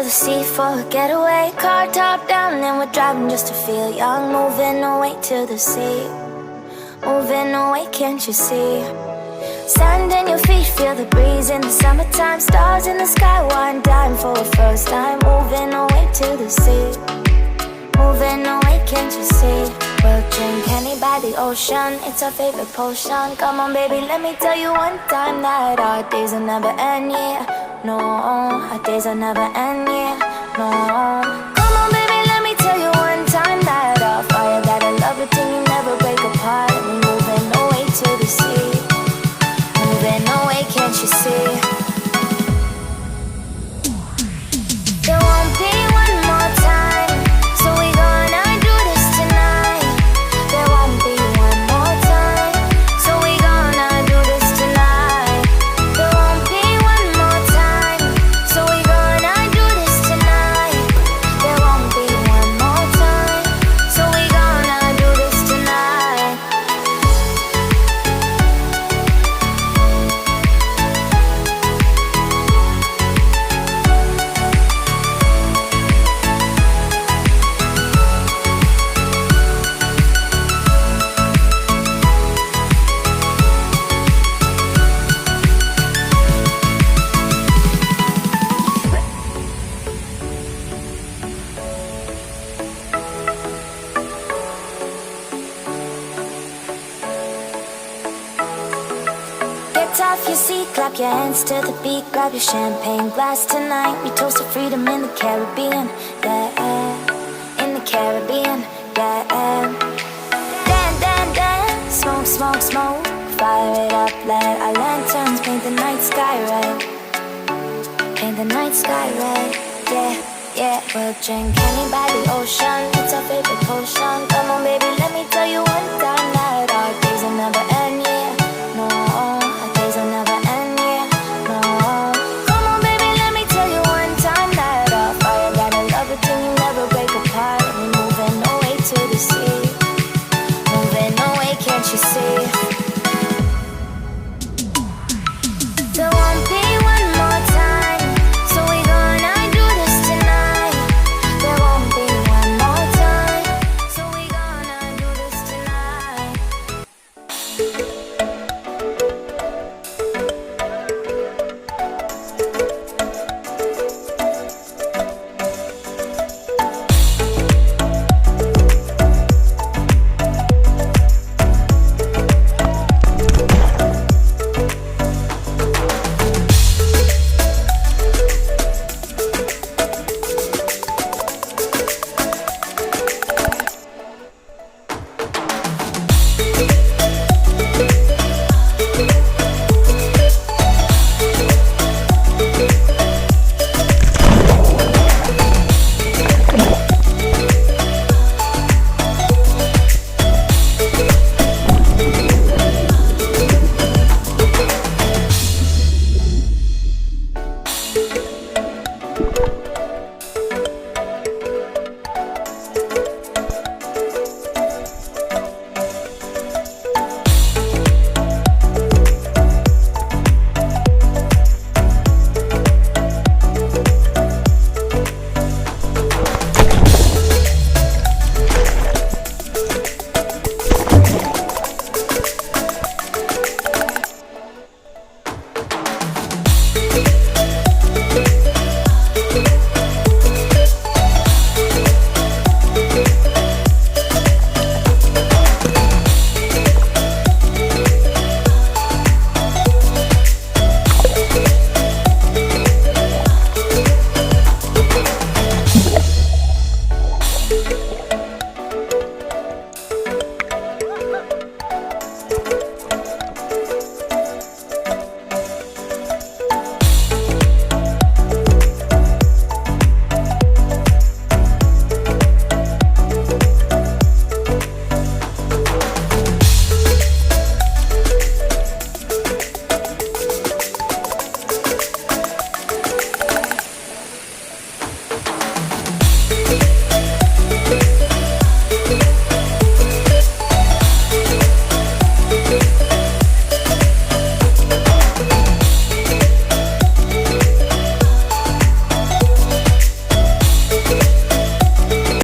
Sea for a getaway, car top down and we're driving just to feel young. Moving away to the sea, moving away, can't you see? Sand in your feet, feel the breeze in the summertime. Stars in the sky, one dime for a first time. Moving away to the sea, moving away, can't you see? We'll drink honey by the ocean, it's our favorite potion. Come on baby, let me tell you one time that our days will never end, yeah. No, our days will never end, yeah. No. Come on baby, let me tell you one time that our fire, that I love it till you never break apart. We're moving away to the sea, moving away, can't you see? There won't be one more time, so we gonna do this tonight. There won't be one more time, so we gonna do this tonight. There won't be one more time, so we gonna do this tonight. There won't be one more time, so we gonna do this tonight. Get off your seat, clap your hands to the beat, grab your champagne glass tonight. We toast to freedom in the Caribbean, yeah, in the Caribbean, yeah. Dan, dan, dan, smoke, smoke, smoke, fire it up, let our lanterns paint the night sky red, paint the night sky red, yeah, yeah. We'll drink honey by the ocean, it's our favorite potion. Come on baby,